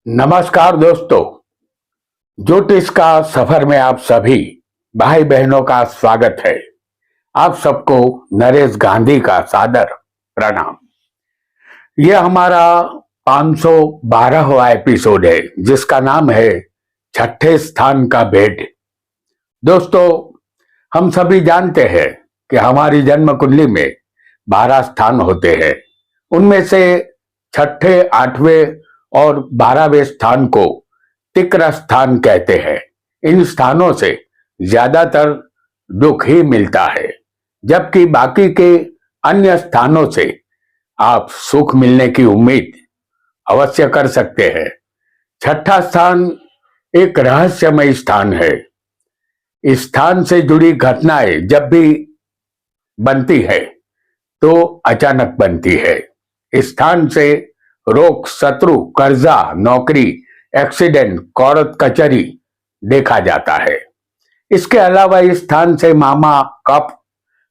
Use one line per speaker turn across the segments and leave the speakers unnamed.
नमस्कार दोस्तों, ज्योतिष का सफर में आप सभी भाई बहनों का स्वागत है। आप सबको नरेश गांधी का सादर प्रणाम। यह हमारा 512वां एपिसोड है जिसका नाम है छठे स्थान का भेद। दोस्तों, हम सभी जानते हैं कि हमारी जन्म कुंडली में 12 स्थान होते हैं। उनमें से छठे, आठवें और 12वें स्थान को तिक्र स्थान कहते हैं। इन स्थानों से ज्यादातर दुख ही मिलता है, जबकि बाकी के अन्य स्थानों से आप सुख मिलने की उम्मीद अवश्य कर सकते हैं। छठा स्थान एक रहस्यमय स्थान है। इस स्थान से जुड़ी घटनाएं जब भी बनती है तो अचानक बनती है। इस स्थान से रोग, शत्रु, कर्जा, नौकरी, एक्सीडेंट, कोर्ट कचहरी देखा जाता है। इसके अलावा इस स्थान से मामा, कफ,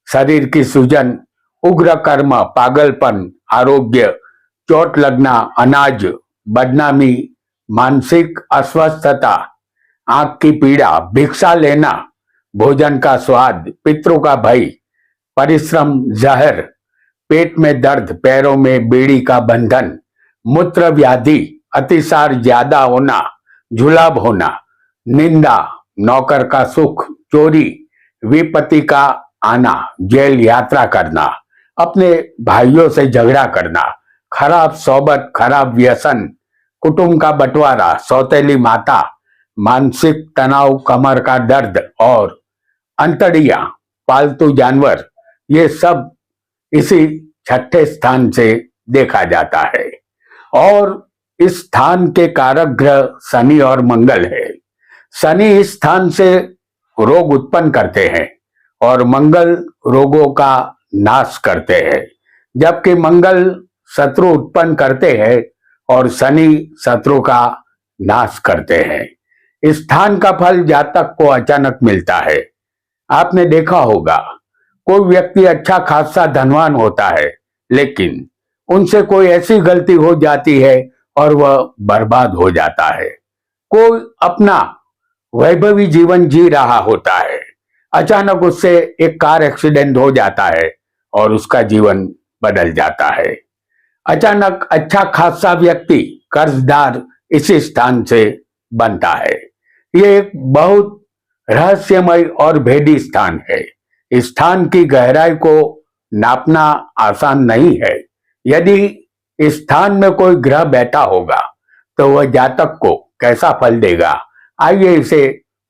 शरीर की सूजन, उग्र कर्म, पागलपन, आरोग्य, चोट लगना, अनाज, बदनामी, मानसिक अस्वस्थता, आंख की पीड़ा, भिक्षा लेना, भोजन का स्वाद, पितरों का भय, परिश्रम, जहर, पेट में दर्द, पैरों में बेड़ी का बंधन, मूत्र व्याधि, अतिसार ज्यादा होना, जुलाब होना, निंदा, नौकर का सुख, चोरी, विपत्ति का आना, जेल यात्रा करना, अपने भाइयों से झगड़ा करना, खराब सोबत, खराब व्यसन, कुटुंब का बंटवारा, सौतेली माता, मानसिक तनाव, कमर का दर्द और अंतड़िया, पालतू जानवर, ये सब इसी छठे स्थान से देखा जाता है। और इस स्थान के कारक ग्रह शनि और मंगल है। शनि इस स्थान से रोग उत्पन्न करते हैं और मंगल रोगों का नाश करते हैं, जबकि मंगल शत्रु उत्पन्न करते हैं और शनि शत्रु का नाश करते हैं। इस स्थान का फल जातक को अचानक मिलता है। आपने देखा होगा, कोई व्यक्ति अच्छा खासा धनवान होता है, लेकिन उनसे कोई ऐसी गलती हो जाती है और वह बर्बाद हो जाता है। कोई अपना वैभवी जीवन जी रहा होता है, अचानक उससे एक कार एक्सीडेंट हो जाता है और उसका जीवन बदल जाता है। अचानक अच्छा खासा व्यक्ति कर्जदार इसी स्थान से बनता है। ये एक बहुत रहस्यमय और भेदी स्थान है। इस स्थान की गहराई को नापना आसान नहीं है। यदि इस स्थान में कोई ग्रह बैठा होगा तो वह जातक को कैसा फल देगा, आइए इसे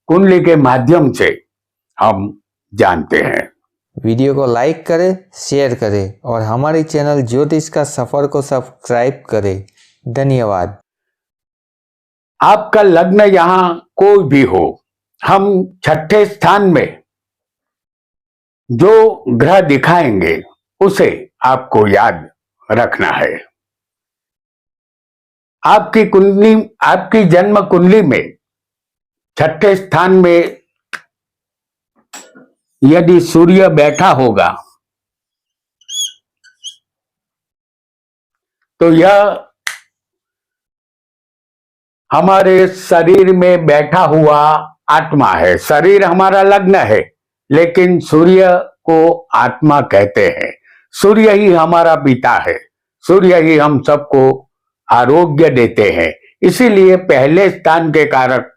कुंडली के माध्यम से हम जानते हैं।
वीडियो को लाइक करें, शेयर करें और हमारे चैनल ज्योतिष का सफर को सब्सक्राइब करें। धन्यवाद।
आपका लग्न यहां कोई भी हो, हम छठे स्थान में जो ग्रह दिखाएंगे उसे आपको याद रखना है। आपकी कुंडली, आपकी जन्म कुंडली में छठे स्थान में यदि सूर्य बैठा होगा तो यह हमारे शरीर में बैठा हुआ आत्मा है। शरीर हमारा लग्न है, लेकिन सूर्य को आत्मा कहते हैं। सूर्य ही हमारा पिता है। सूर्य ही हम सबको आरोग्य देते हैं। इसीलिए पहले स्थान के कारक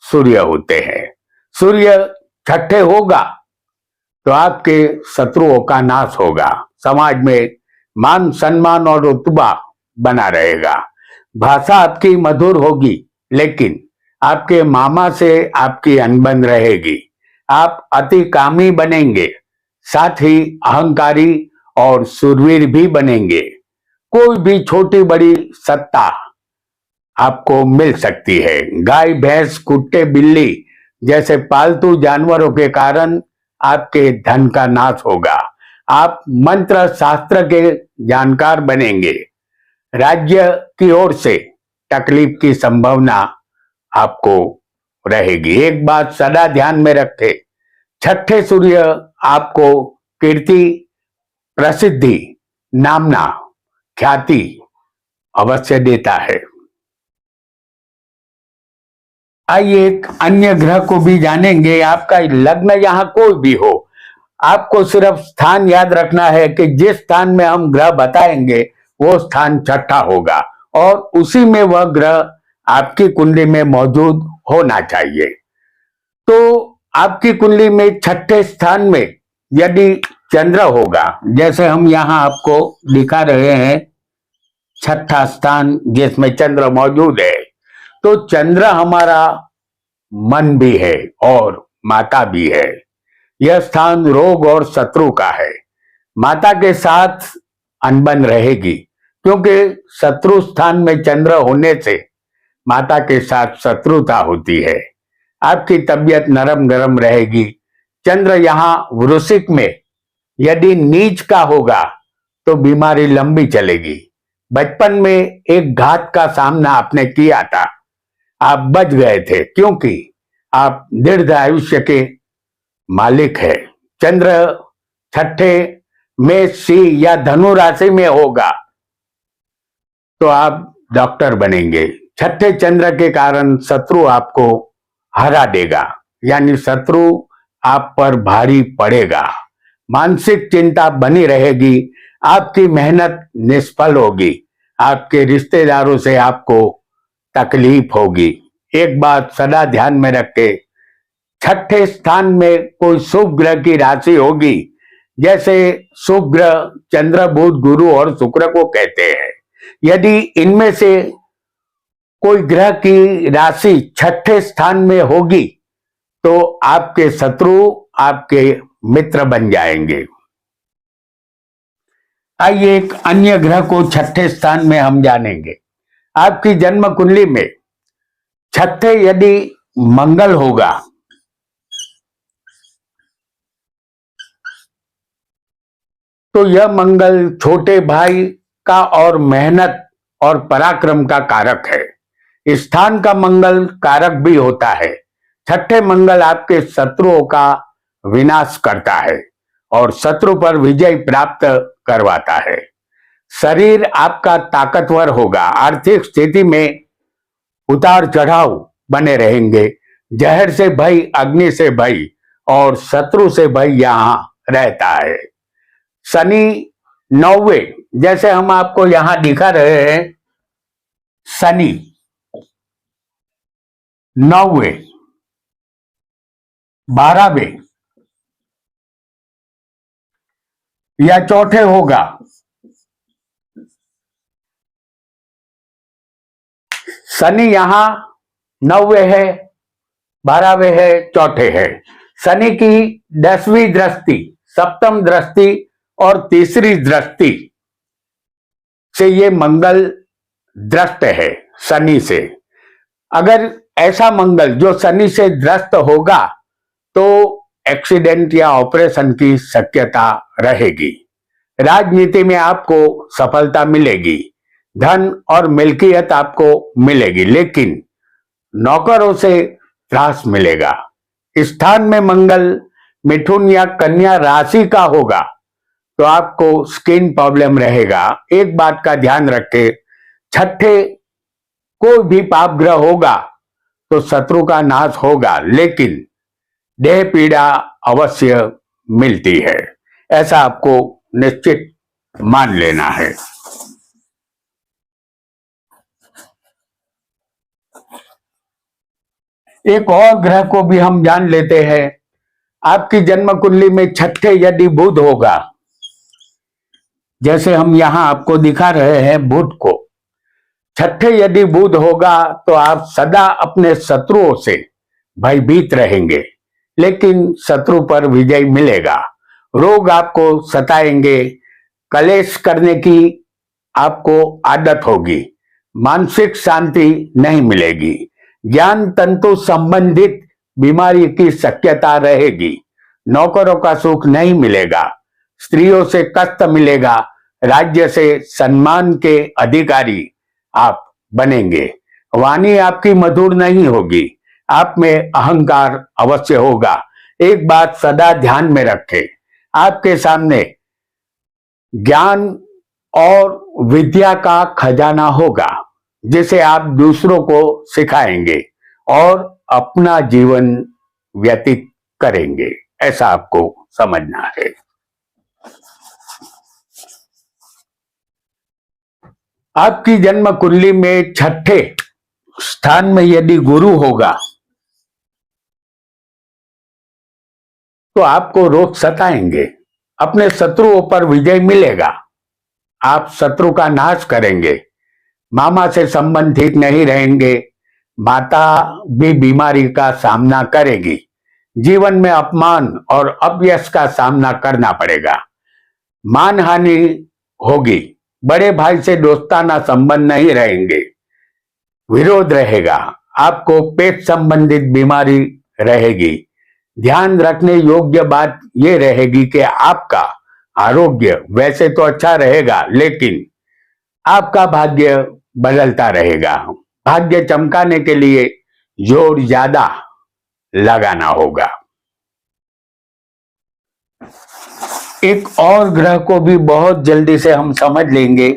सूर्य होते हैं। सूर्य छठे होगा तो आपके शत्रुओं का नाश होगा। समाज में मान सम्मान और रुतबा बना रहेगा। भाषा आपकी मधुर होगी, लेकिन आपके मामा से आपकी अनबन रहेगी। आप अति कामी बनेंगे, साथ ही अहंकारी और शूरवीर भी बनेंगे। कोई भी छोटी बड़ी सत्ता आपको मिल सकती है। गाय, भैंस, कुत्ते, बिल्ली जैसे पालतू जानवरों के कारण आपके धन का नाश होगा। आप मंत्र शास्त्र के जानकार बनेंगे। राज्य की ओर से तकलीफ की संभावना आपको रहेगी। एक बात सदा ध्यान में रखें, छठे सूर्य आपको कीर्ति, प्रसिद्धि, नामना, ख्याति अवश्य देता है। आइए एक अन्य ग्रह को भी जानेंगे। आपका लग्न यहाँ कोई भी हो, आपको सिर्फ स्थान याद रखना है कि जिस स्थान में हम ग्रह बताएंगे वो स्थान छठा होगा और उसी में वह ग्रह आपकी कुंडली में मौजूद होना चाहिए। तो आपकी कुंडली में छठे स्थान में यदि चंद्र होगा, जैसे हम यहाँ आपको दिखा रहे हैं छठा स्थान जिसमें चंद्र मौजूद है, तो चंद्र हमारा मन भी है और माता भी है। यह स्थान रोग और शत्रु का है। माता के साथ अनबन रहेगी क्योंकि शत्रु स्थान में चंद्र होने से माता के साथ शत्रुता होती है। आपकी तबीयत नरम गरम रहेगी। चंद्र यहाँ वृश्चिक में यदि नीच का होगा तो बीमारी लंबी चलेगी। बचपन में एक घात का सामना आपने किया था, आप बच गए थे क्योंकि आप दीर्घ आयुष्य के मालिक है। चंद्र छठे में सी या धनु राशि में होगा तो आप डॉक्टर बनेंगे। छठे चंद्र के कारण शत्रु आपको हरा देगा, यानी शत्रु आप पर भारी पड़ेगा। मानसिक चिंता बनी रहेगी, आपकी मेहनत निष्फल होगी, आपके रिश्तेदारों से आपको तकलीफ होगी। एक बात सदा ध्यान में रखे, छठे स्थान में कोई शुभ ग्रह की राशि होगी, जैसे शुभ ग्रह चंद्र बुध गुरु और शुक्र को कहते हैं। यदि इनमें से कोई ग्रह की राशि छठे स्थान में होगी तो आपके शत्रु आपके मित्र बन जाएंगे। आइए एक अन्य ग्रह को छठे स्थान में हम जानेंगे। आपकी जन्म कुंडली में छठे यदि मंगल होगा तो यह मंगल छोटे भाई का और मेहनत और पराक्रम का कारक है। स्थान का मंगल कारक भी होता है। छठे मंगल आपके शत्रुओं का विनाश करता है और शत्रु पर विजय प्राप्त करवाता है। शरीर आपका ताकतवर होगा। आर्थिक स्थिति में उतार चढ़ाव बने रहेंगे। जहर से भय, अग्नि से भय और शत्रु से भय यहां रहता है। शनि 9वें, जैसे हम आपको यहां दिखा रहे हैं, शनि 9वें 12वें या चौथे होगा। शनि यहां 9वें है, 12वें है, चौथे है। शनि की 10वीं दृष्टि, सप्तम दृष्टि और तीसरी दृष्टि से ये मंगल द्रष्ट है शनि से। अगर ऐसा मंगल जो शनि से द्रष्ट होगा तो एक्सीडेंट या ऑपरेशन की शक्यता रहेगी। राजनीति में आपको सफलता मिलेगी, धन और मिल्कियत आपको मिलेगी, लेकिन नौकरों से त्रास मिलेगा। स्थान में मंगल मिथुन या कन्या राशि का होगा तो आपको स्किन प्रॉब्लम रहेगा। एक बात का ध्यान रखें, छठे कोई भी पाप ग्रह होगा तो शत्रु का नाश होगा, लेकिन देह पीड़ा अवश्य मिलती है। ऐसा आपको निश्चित मान लेना है। एक और ग्रह को भी हम जान लेते हैं। आपकी जन्म कुंडली में छठे यदि बुध होगा, जैसे हम यहां आपको दिखा रहे हैं बुध को, छठे यदि बुध होगा तो आप सदा अपने शत्रुओं से भयभीत रहेंगे, लेकिन शत्रु पर विजय मिलेगा। रोग आपको सताएंगे, कलेश करने की आपको आदत होगी, मानसिक शांति नहीं मिलेगी, ज्ञान तंतु संबंधित बीमारी की शक्यता रहेगी, नौकरों का सुख नहीं मिलेगा, स्त्रियों से कष्ट मिलेगा, राज्य से सम्मान के अधिकारी आप बनेंगे। वाणी आपकी मधुर नहीं होगी, आप में अहंकार अवश्य होगा। एक बात सदा ध्यान में रखें, आपके सामने ज्ञान और विद्या का खजाना होगा जिसे आप दूसरों को सिखाएंगे और अपना जीवन व्यतीत करेंगे, ऐसा आपको समझना है। आपकी जन्म कुंडली में छठे स्थान में यदि गुरु होगा तो आपको रोग सताएंगे, अपने शत्रुओं पर विजय मिलेगा, आप शत्रु का नाश करेंगे, मामा से संबंध ठीक नहीं रहेंगे, माता भी बीमारी का सामना करेगी, जीवन में अपमान और अपयश का सामना करना पड़ेगा, मानहानि होगी, बड़े भाई से दोस्ताना संबंध नहीं रहेंगे, विरोध रहेगा, आपको पेट संबंधित बीमारी रहेगी। ध्यान रखने योग्य बात यह रहेगी कि आपका आरोग्य वैसे तो अच्छा रहेगा, लेकिन आपका भाग्य बदलता रहेगा। भाग्य चमकाने के लिए जोर ज्यादा लगाना होगा। एक और ग्रह को भी बहुत जल्दी से हम समझ लेंगे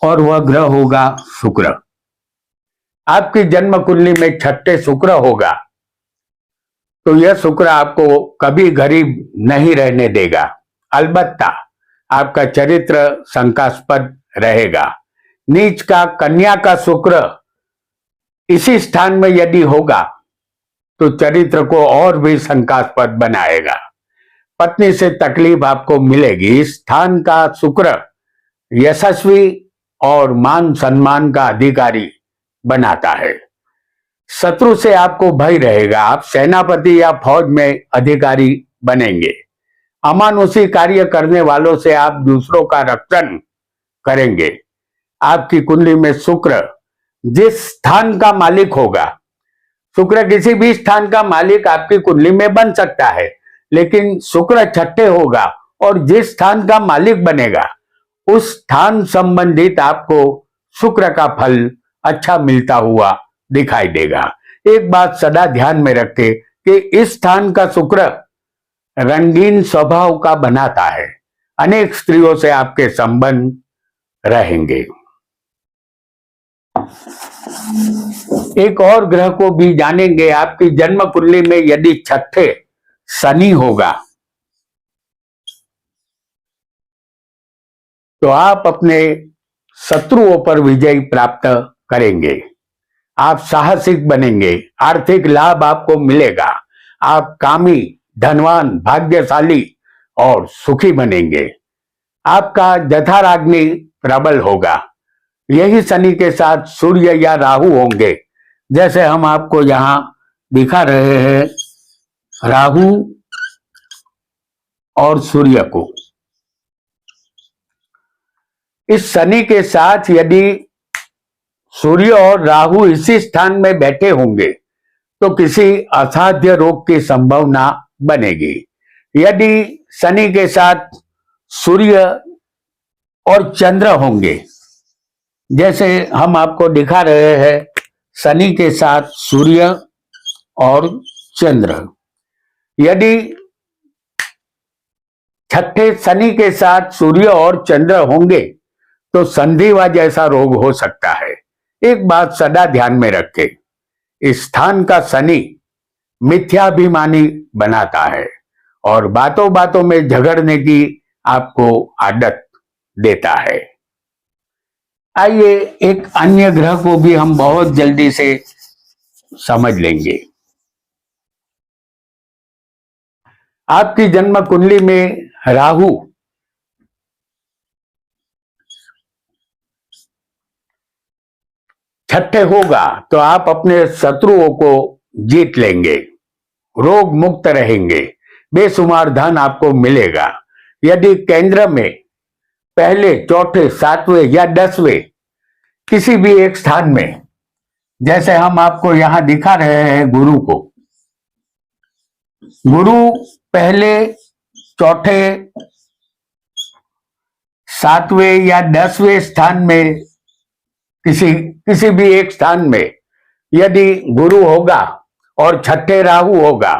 और वह ग्रह होगा शुक्र। आपकी जन्म कुंडली में छठे शुक्र होगा तो यह शुक्र आपको कभी गरीब नहीं रहने देगा, अलबत्ता आपका चरित्र शंकास्पद रहेगा। नीच का कन्या का शुक्र इसी स्थान में यदि होगा तो चरित्र को और भी शंकास्पद बनाएगा, पत्नी से तकलीफ आपको मिलेगी। इस स्थान का शुक्र यशस्वी और मान सम्मान का अधिकारी बनाता है। शत्रु से आपको भय रहेगा, आप सेनापति या फौज में अधिकारी बनेंगे। अमानुषी कार्य करने वालों से आप दूसरों का रक्षण करेंगे। आपकी कुंडली में शुक्र जिस स्थान का मालिक होगा, शुक्र किसी भी स्थान का मालिक आपकी कुंडली में बन सकता है, लेकिन शुक्र छठे होगा और जिस स्थान का मालिक बनेगा उस स्थान संबंधित आपको शुक्र का फल अच्छा मिलता हुआ दिखाई देगा। एक बात सदा ध्यान में रखें कि इस स्थान का शुक्र रंगीन स्वभाव का बनाता है, अनेक स्त्रियों से आपके संबंध रहेंगे। एक और ग्रह को भी जानेंगे। आपकी जन्म कुंडली में यदि छठे शनि होगा तो आप अपने शत्रुओं पर विजय प्राप्त करेंगे, आप साहसिक बनेंगे, आर्थिक लाभ आपको मिलेगा, आप कामी, धनवान, भाग्यशाली और सुखी बनेंगे। आपका जठराग्नि प्रबल होगा। यही शनि के साथ सूर्य या राहु होंगे, जैसे हम आपको यहां दिखा रहे हैं राहु और सूर्य को। इस शनि के साथ यदि सूर्य और राहु इसी स्थान में बैठे होंगे तो किसी असाध्य रोग की संभावना बनेगी। यदि शनि के साथ सूर्य और चंद्र होंगे, जैसे हम आपको दिखा रहे हैं शनि के साथ सूर्य और चंद्र, यदि छठे शनि के साथ सूर्य और चंद्र होंगे तो संधिवा जैसा रोग हो सकता है। एक बात सदा ध्यान में रखें, इस स्थान का शनि मिथ्याभिमानी बनाता है और बातों बातों में झगड़ने की आपको आदत देता है। आइए एक अन्य ग्रह को भी हम बहुत जल्दी से समझ लेंगे। आपकी जन्म कुंडली में राहु छठे होगा तो आप अपने शत्रुओं को जीत लेंगे, रोग मुक्त रहेंगे, बेशुमार धन आपको मिलेगा। यदि केंद्र में पहले, चौथे, सातवें या 10वें किसी भी एक स्थान में, जैसे हम आपको यहां दिखा रहे हैं गुरु को, गुरु पहले, चौथे, सातवें या 10वें स्थान में किसी भी एक स्थान में यदि गुरु होगा और छठे राहु होगा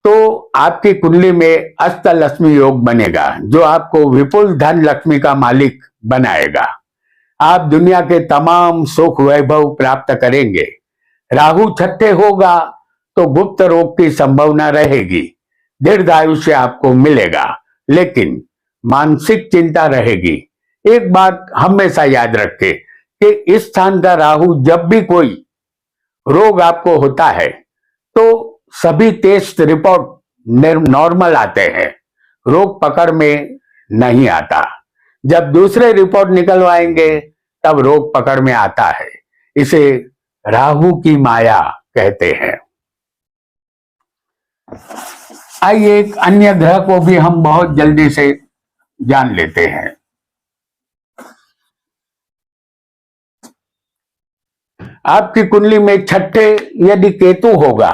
तो आपकी कुंडली में अष्टलक्ष्मी योग बनेगा, जो आपको विपुल धन लक्ष्मी का मालिक बनाएगा। आप दुनिया के तमाम सुख वैभव प्राप्त करेंगे, राहु छठे होगा तो गुप्त रोग की संभावना रहेगी, दीर्घायुष्य आपको मिलेगा, लेकिन मानसिक चिंता रहेगी। एक बात हमेशा याद रखें कि इस स्थान का राहु जब भी कोई रोग आपको होता है तो सभी टेस्ट रिपोर्ट नॉर्मल आते हैं, रोग पकड़ में नहीं आता। जब दूसरे रिपोर्ट निकलवाएंगे तब रोग पकड़ में आता है। इसे राहु की माया कहते हैं। आइए एक अन्य ग्रह को भी हम बहुत जल्दी से जान लेते हैं। आपकी कुंडली में छठे यदि केतु होगा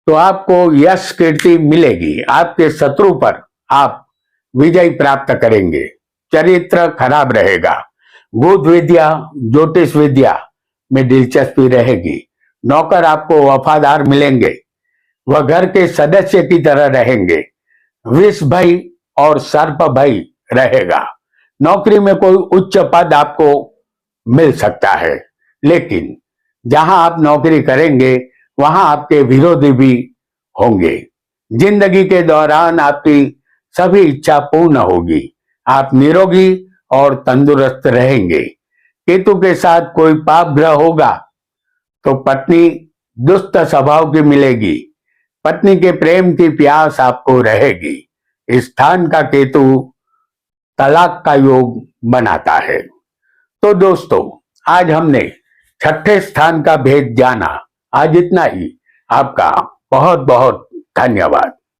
तो आपको यश कीर्ति मिलेगी, आपके शत्रु पर आप विजय प्राप्त करेंगे, चरित्र खराब रहेगा, गुप्त विद्या ज्योतिष विद्या में दिलचस्पी रहेगी, नौकर आपको वफादार मिलेंगे, वह घर के सदस्य की तरह रहेंगे, विष भय और सर्प भय रहेगा। नौकरी में कोई उच्च पद आपको मिल सकता है, लेकिन जहां आप नौकरी करेंगे वहां आपके विरोधी भी होंगे। जिंदगी के दौरान आपकी सभी इच्छा पूर्ण होगी, आप निरोगी और तंदुरुस्त रहेंगे। केतु के साथ कोई पाप ग्रह होगा तो पत्नी दुष्ट स्वभाव की मिलेगी, पत्नी के प्रेम की प्यास आपको रहेगी। इस स्थान का केतु तलाक का योग बनाता है। तो दोस्तों, आज हमने छठे स्थान का भेद जाना। आज इतना ही। आपका बहुत बहुत धन्यवाद।